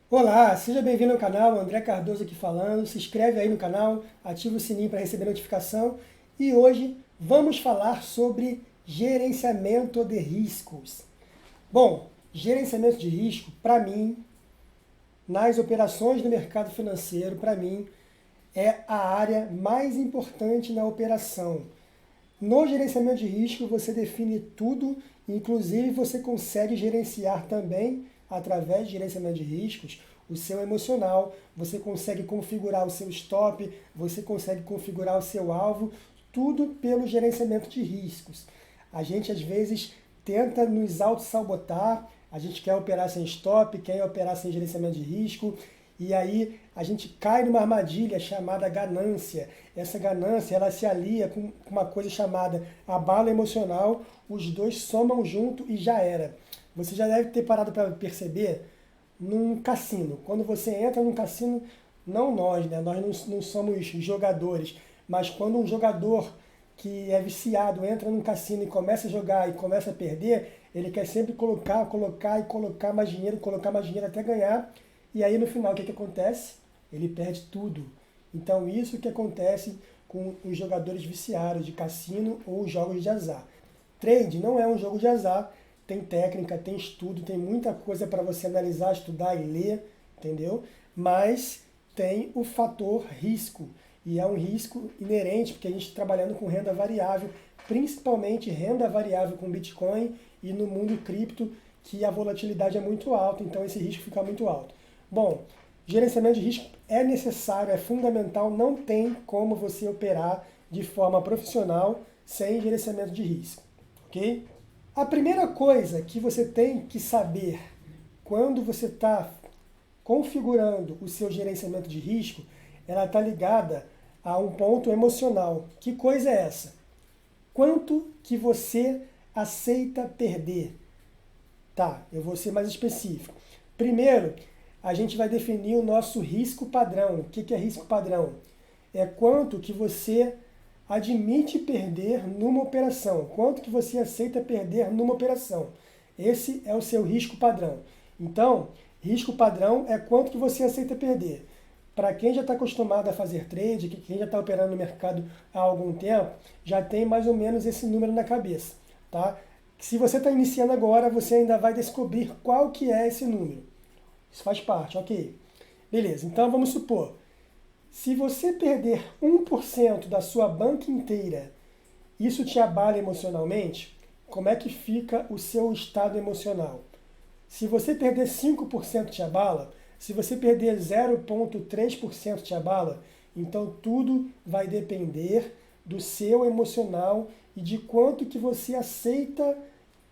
Olá, seja bem-vindo ao canal, André Cardoso aqui falando. Se inscreve aí no canal, ativa o sininho para receber notificação. E hoje vamos falar sobre gerenciamento de riscos. Bom, gerenciamento de risco, para mim, nas operações do mercado financeiro, para mim, é a área mais importante na operação. No gerenciamento de risco, você define tudo, inclusive você consegue gerenciar também, através de gerenciamento de riscos, o seu emocional, você consegue configurar o seu stop, você consegue configurar o seu alvo, tudo pelo gerenciamento de riscos. A gente às vezes tenta nos auto-sabotar, a gente quer operar sem stop, quer operar sem gerenciamento de risco, e aí a gente cai numa armadilha chamada ganância. Essa ganância ela se alia com uma coisa chamada abalo emocional, os dois somam junto e já era. Você já deve ter parado para perceber num cassino. Quando você entra num cassino, não nós, né? Nós não somos jogadores, mas quando um jogador que é viciado entra num cassino e começa a jogar e começa a perder, ele quer sempre colocar e colocar mais dinheiro até ganhar. E aí no final o que, que acontece? Ele perde tudo. Então isso que acontece com os jogadores viciados de cassino ou jogos de azar. Trade não é um jogo de azar, tem técnica, tem estudo, tem muita coisa para você analisar, estudar e ler, entendeu? Mas tem o fator risco. E é um risco inerente, porque a gente está trabalhando com renda variável, principalmente renda variável com Bitcoin e no mundo cripto, que a volatilidade é muito alta, então esse risco fica muito alto. Bom, gerenciamento de risco é necessário, é fundamental, não tem como você operar de forma profissional sem gerenciamento de risco, ok? A primeira coisa que você tem que saber quando você está configurando o seu gerenciamento de risco, ela está ligada a um ponto emocional. Que coisa é essa? Quanto que você aceita perder? Tá, eu vou ser mais específico. Primeiro, a gente vai definir o nosso risco padrão. O que é risco padrão? É quanto que você admite perder numa operação, quanto que você aceita perder numa operação. Esse é o seu risco padrão. Então, risco padrão é quanto que você aceita perder. Para quem já está acostumado a fazer trade, quem já está operando no mercado há algum tempo, já tem mais ou menos esse número na cabeça, tá? Se você está iniciando agora, você ainda vai descobrir qual que é esse número. Isso faz parte, ok. Beleza, então vamos supor, se você perder 1% da sua banca inteira, isso te abala emocionalmente? Como é que fica o seu estado emocional? Se você perder 5% te abala, se você perder 0,3% te abala, então tudo vai depender do seu emocional e de quanto que você aceita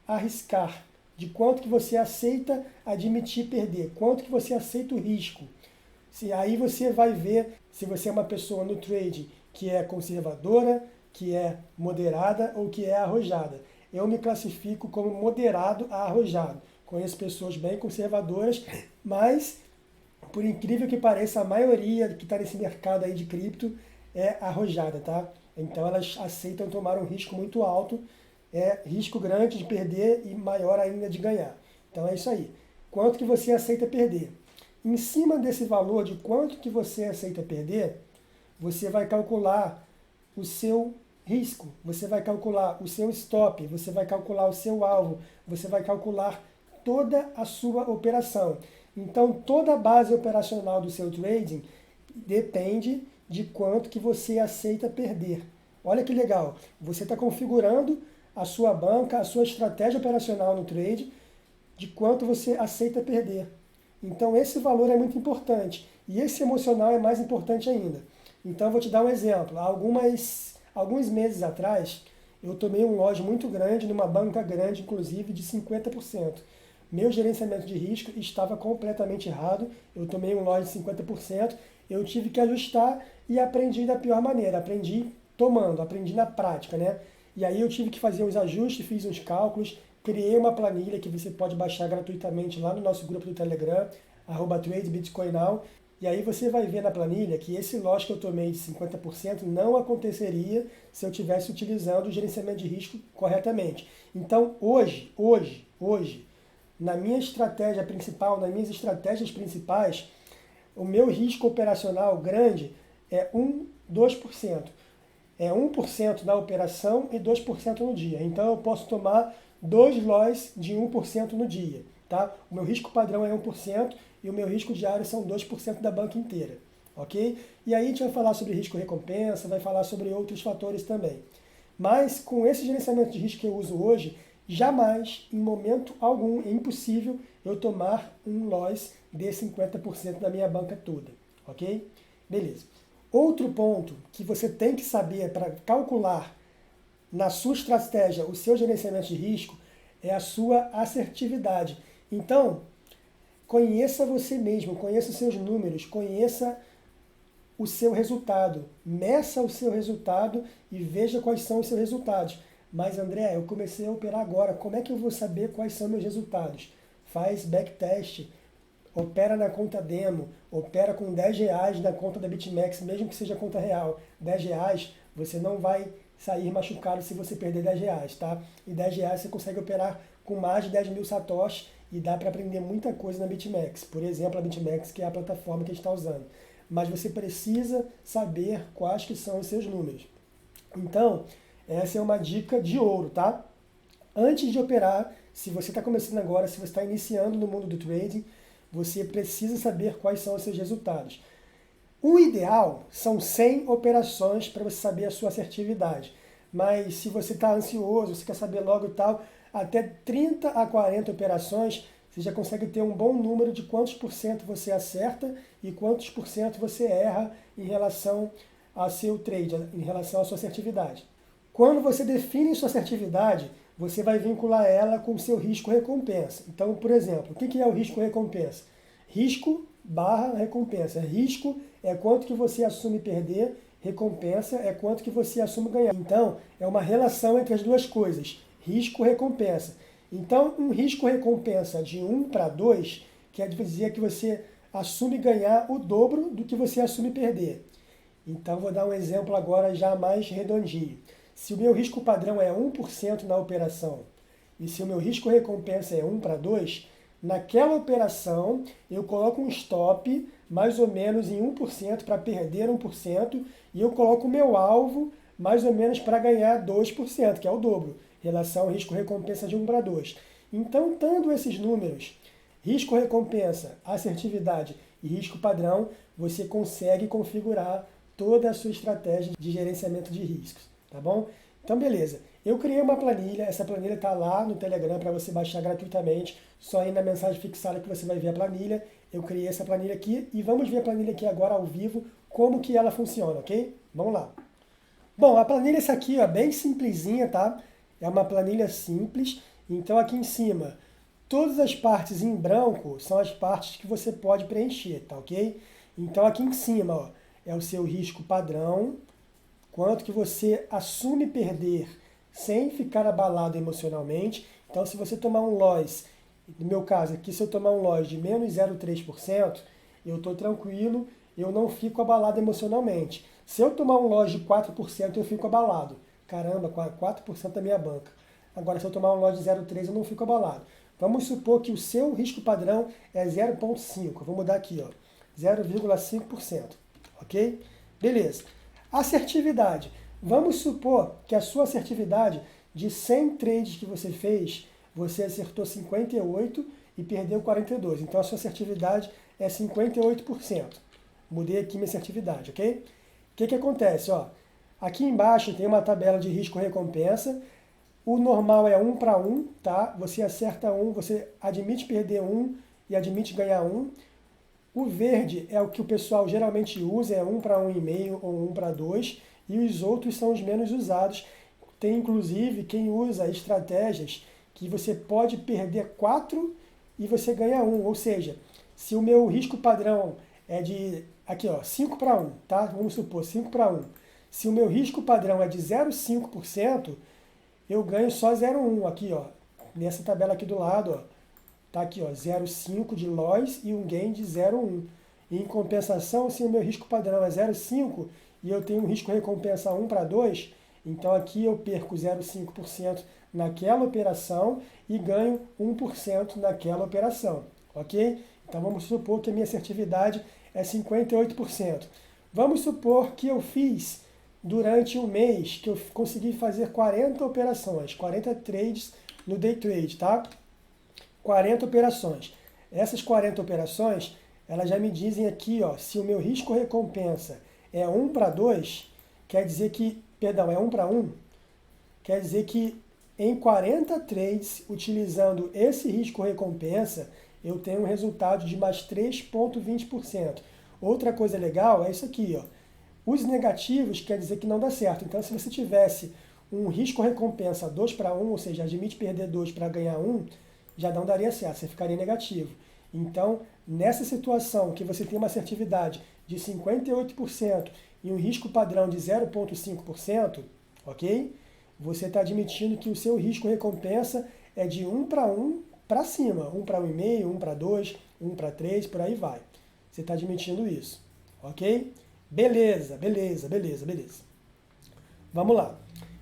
arriscar, de quanto que você aceita admitir perder, quanto que você aceita o risco. Se aí você vai ver se você é uma pessoa no trade que é conservadora, que é moderada ou que é arrojada. Eu me classifico como moderado a arrojado. Conheço pessoas bem conservadoras, mas por incrível que pareça, a maioria que está nesse mercado aí de cripto é arrojada, tá? Então elas aceitam tomar um risco muito alto, é risco grande de perder e maior ainda de ganhar. Então é isso aí. Quanto que você aceita perder? Em cima desse valor de quanto que você aceita perder, você vai calcular o seu risco, você vai calcular o seu stop, você vai calcular o seu alvo, você vai calcular toda a sua operação. Então, toda a base operacional do seu trading depende de quanto que você aceita perder. Olha que legal, você está configurando a sua banca, a sua estratégia operacional no trade, de quanto você aceita perder. Então, esse valor é muito importante. E esse emocional é mais importante ainda. Então, eu vou te dar um exemplo. Alguns meses atrás, eu tomei um lote muito grande, numa banca grande, inclusive, de 50%. Meu gerenciamento de risco estava completamente errado. Eu tomei um lote de 50%. Eu tive que ajustar e aprendi da pior maneira. Aprendi tomando, aprendi na prática, né? E aí eu tive que fazer os ajustes, fiz uns cálculos, criei uma planilha que você pode baixar gratuitamente lá no nosso grupo do Telegram, @TradeBitcoinNow. E aí você vai ver na planilha que esse lote que eu tomei de 50% não aconteceria se eu tivesse utilizando o gerenciamento de risco corretamente. Então hoje, na minha estratégia principal, nas minhas estratégias principais, o meu risco operacional grande é 2%. É 1% na operação e 2% no dia. Então eu posso tomar 2 loss de 1% no dia. Tá? O meu risco padrão é 1% e o meu risco diário são 2% da banca inteira. Ok? E aí a gente vai falar sobre risco-recompensa, vai falar sobre outros fatores também. Mas com esse gerenciamento de risco que eu uso hoje, jamais, em momento algum, é impossível eu tomar um loss de 50% da minha banca toda. Ok? Beleza. Outro ponto que você tem que saber para calcular na sua estratégia o seu gerenciamento de risco é a sua assertividade. Então, conheça você mesmo, conheça os seus números, conheça o seu resultado, meça o seu resultado e veja quais são os seus resultados. Mas André, eu comecei a operar agora, como é que eu vou saber quais são meus resultados? Faz backtest, opera na conta demo, opera com R$10 na conta da BitMEX, mesmo que seja conta real. R$10, você não vai sair machucado se você perder R$10, tá? E R$10 você consegue operar com mais de 10 mil satoshis e dá para aprender muita coisa na BitMEX. Por exemplo, a BitMEX, que é a plataforma que a gente está usando. Mas você precisa saber quais que são os seus números. Então, essa é uma dica de ouro, tá? Antes de operar, se você está começando agora, se você está iniciando no mundo do trading, você precisa saber quais são os seus resultados. O ideal são 100 operações para você saber a sua assertividade. Mas se você está ansioso, você quer saber logo e tal, até 30 a 40 operações, você já consegue ter um bom número de quantos por cento você acerta e quantos por cento você erra em relação ao seu trade, em relação à sua assertividade. Quando você define sua assertividade, você vai vincular ela com o seu risco-recompensa. Então, por exemplo, o que é o risco-recompensa? Risco barra recompensa. Risco é quanto que você assume perder, recompensa é quanto que você assume ganhar. Então, é uma relação entre as duas coisas, risco-recompensa. Então, um risco-recompensa de 1 para 2 quer dizer que você assume ganhar o dobro do que você assume perder. Então, vou dar um exemplo agora já mais redondinho. Se o meu risco padrão é 1% na operação e se o meu risco-recompensa é 1 para 2, naquela operação eu coloco um stop mais ou menos em 1% para perder 1% e eu coloco o meu alvo mais ou menos para ganhar 2%, que é o dobro, relação ao risco-recompensa de 1 para 2. Então, tendo esses números, risco-recompensa, assertividade e risco padrão, você consegue configurar toda a sua estratégia de gerenciamento de riscos, tá bom? Então, beleza. Eu criei uma planilha, essa planilha está lá no Telegram para você baixar gratuitamente, só ir na mensagem fixada que você vai ver a planilha. Eu criei essa planilha aqui e vamos ver a planilha aqui agora ao vivo, como que ela funciona, ok? Vamos lá. Bom, a planilha é essa aqui, ó, bem simplesinha, tá? É uma planilha simples. Então aqui em cima, todas as partes em branco são as partes que você pode preencher, tá ok? Então aqui em cima, ó, é o seu risco padrão, quanto que você assume perder sem ficar abalado emocionalmente. Então se você tomar um loss, no meu caso aqui, se eu tomar um loss de menos 0,3%, eu estou tranquilo, eu não fico abalado emocionalmente. Se eu tomar um loss de 4%, eu fico abalado. Caramba, 4% da minha banca. Agora, se eu tomar um loss de 0,3%, eu não fico abalado. Vamos supor que o seu risco padrão é 0,5%. Vou mudar aqui, ó, 0,5%. Ok? Beleza. Assertividade. Vamos supor que a sua assertividade de 100 trades que você fez, você acertou 58 e perdeu 42. Então, a sua assertividade é 58%. Mudei aqui minha assertividade, ok? O que acontece? Ó, aqui embaixo tem uma tabela de risco-recompensa. O normal é 1 para 1, tá? Você acerta 1, você admite perder 1 e admite ganhar 1. O verde é o que o pessoal geralmente usa, é 1 para 1,5 ou 1 para 2. E os outros são os menos usados. Tem inclusive quem usa estratégias que você pode perder 4 e você ganha 1. Ou seja, se o meu risco padrão é de, aqui ó, 5 para 1, tá? Vamos supor, 5 para 1. Se o meu risco padrão é de 0,5%, eu ganho só 0,1 aqui, ó. Nessa tabela aqui do lado, ó. Tá aqui, ó, 0,5 de loss e um gain de 0,1. Em compensação, se o meu risco padrão é 0,5 e eu tenho um risco recompensa 1 para 2, então aqui eu perco 0,5% naquela operação e ganho 1% naquela operação, ok? Então vamos supor que a minha assertividade é 58%. Vamos supor que eu fiz durante um mês, que eu consegui fazer 40 operações, 40 trades no day trade, tá? 40 operações. Essas 40 operações, elas já me dizem aqui, ó, se o meu risco-recompensa é 1 para 2, quer dizer que, perdão, é 1 para 1, quer dizer que em 40 trades, utilizando esse risco-recompensa, eu tenho um resultado de mais 3,20%. Outra coisa legal é isso aqui, ó. Os negativos quer dizer que não dá certo. Então, se você tivesse um risco-recompensa 2 para 1, ou seja, admite perder 2 para ganhar 1, já não daria certo, você ficaria negativo. Então, nessa situação que você tem uma assertividade de 58% e um risco padrão de 0,5%, ok? Você está admitindo que o seu risco-recompensa é de 1 para 1 para cima, 1 para 1,5, 1 para 2, 1 para 3, por aí vai. Você está admitindo isso, ok? Beleza, beleza, beleza, beleza. Vamos lá.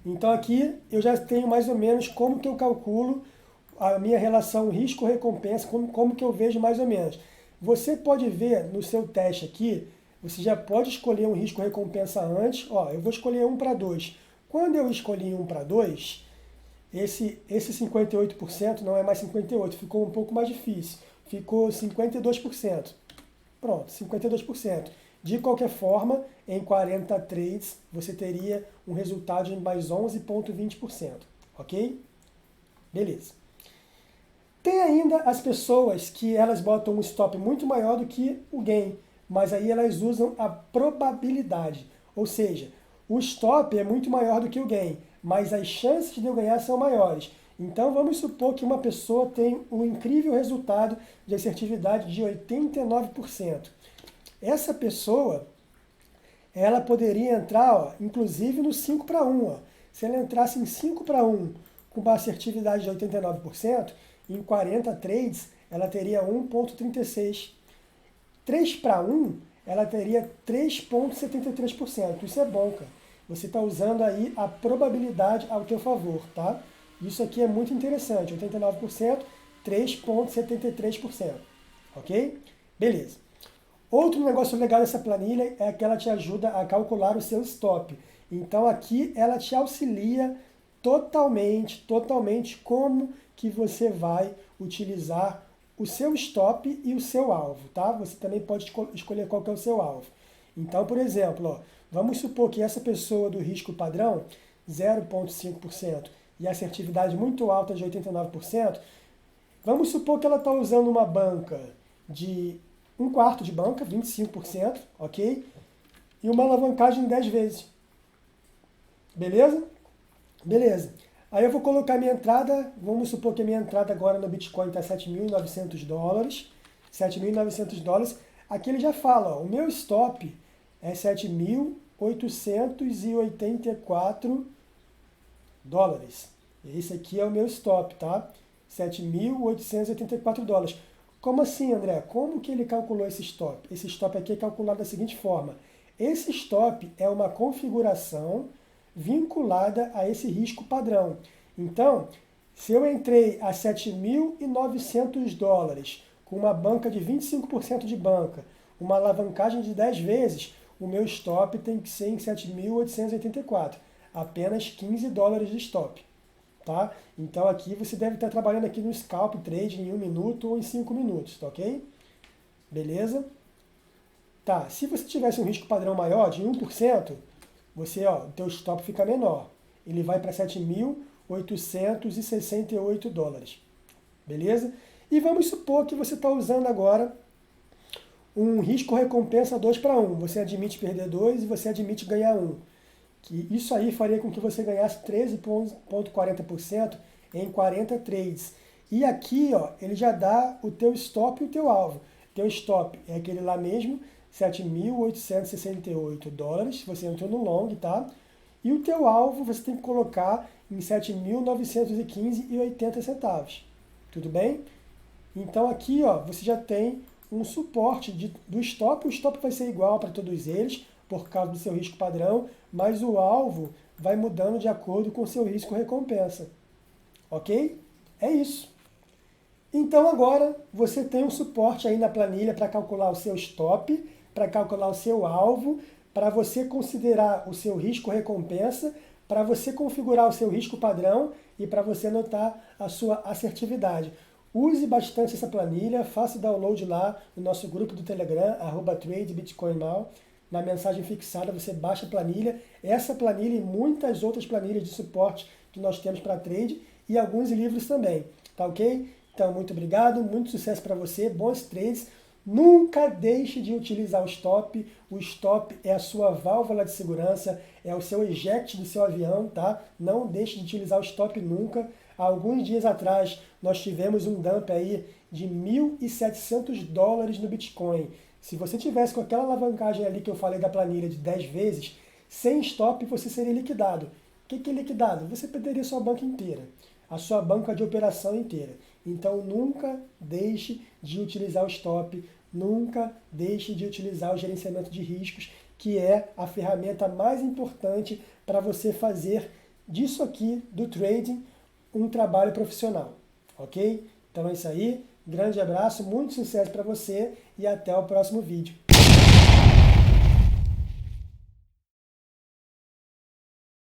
Então aqui eu já tenho mais ou menos como que eu calculo a minha relação risco-recompensa, como que eu vejo mais ou menos. Você pode ver no seu teste aqui, você já pode escolher um risco-recompensa antes. Ó, eu vou escolher 1 para 2. Quando eu escolhi 1 para 2, esse 58% não é mais 58%, ficou um pouco mais difícil. Ficou 52%. Pronto, 52%. De qualquer forma, em 40 trades, você teria um resultado de mais 11,20%. Ok? Beleza. Tem ainda as pessoas que elas botam um stop muito maior do que o gain, mas aí elas usam a probabilidade. Ou seja, o stop é muito maior do que o gain, mas as chances de eu ganhar são maiores. Então vamos supor que uma pessoa tem um incrível resultado de assertividade de 89%. Essa pessoa, ela poderia entrar, ó, inclusive no 5 para 1. Ó. Se ela entrasse em 5 para 1 com uma assertividade de 89%, em 40 trades ela teria 1,36. 3 para 1, ela teria 3,73%. Isso é bom, cara. Você está usando aí a probabilidade ao teu favor, tá? Isso aqui é muito interessante. 89%, 3,73%. Ok? Beleza. Outro negócio legal dessa planilha é que ela te ajuda a calcular o seu stop. Então aqui ela te auxilia totalmente como que você vai utilizar o seu stop e o seu alvo, tá? Você também pode escolher qual que é o seu alvo. Então, por exemplo, ó, vamos supor que essa pessoa do risco padrão, 0,5%, e a assertividade muito alta de 89%, vamos supor que ela está usando uma banca de 1/4 de banca, 25%, ok? E uma alavancagem 10 vezes. Beleza? Beleza. Aí eu vou colocar minha entrada, vamos supor que a minha entrada agora no Bitcoin está $7.900. $7.900. Aqui ele já fala, ó, o meu stop é $7.884. Esse aqui é o meu stop, tá? $7.884. Como assim, André? Como que ele calculou esse stop? Esse stop aqui é calculado da seguinte forma. Esse stop é uma configuração vinculada a esse risco padrão. Então, se eu entrei a $7.900 com uma banca de 25% de banca, uma alavancagem de 10 vezes, o meu stop tem que ser em 7.884. Apenas $15 de stop. Tá? Então aqui você deve estar trabalhando aqui no scalp trade em 1 minuto ou em 5 minutos, tá ok? Beleza? Tá, se você tivesse um risco padrão maior de 1%, você, ó, o teu stop fica menor. Ele vai para $7.868. Beleza? E vamos supor que você está usando agora um risco-recompensa 2 para 1. Você admite perder 2 e você admite ganhar 1. Que isso aí faria com que você ganhasse 13,40% em 40 trades. E aqui, ó, ele já dá o teu stop e o teu alvo. Teu stop é aquele lá mesmo, $7.868, você entrou no long, tá? E o teu alvo você tem que colocar em 7.915,80. Tudo bem? Então aqui, ó, você já tem um suporte do stop. O stop vai ser igual para todos eles, por causa do seu risco padrão, mas o alvo vai mudando de acordo com o seu risco recompensa. ok? É isso. Então agora você tem um suporte aí na planilha para calcular o seu stop, para calcular o seu alvo, para você considerar o seu risco-recompensa, para você configurar o seu risco padrão e para você notar a sua assertividade. Use bastante essa planilha, faça download lá no nosso grupo do Telegram, @TradeBitcoinNow. Na mensagem fixada você baixa a planilha, essa planilha e muitas outras planilhas de suporte que nós temos para trade e alguns livros também, tá ok? Então, muito obrigado, muito sucesso para você, bons trades. Nunca deixe de utilizar o stop é a sua válvula de segurança, é o seu eject do seu avião, tá? Não deixe de utilizar o stop nunca. Há alguns dias atrás, nós tivemos um dump aí de $1.700 no Bitcoin. Se você tivesse com aquela alavancagem ali que eu falei da planilha de 10 vezes, sem stop você seria liquidado. O que é liquidado? Você perderia sua banca inteira, a sua banca de operação inteira. Então nunca deixe de utilizar o stop, nunca deixe de utilizar o gerenciamento de riscos, que é a ferramenta mais importante para você fazer disso aqui, do trading, um trabalho profissional, ok? Então é isso aí, grande abraço, muito sucesso para você e até o próximo vídeo.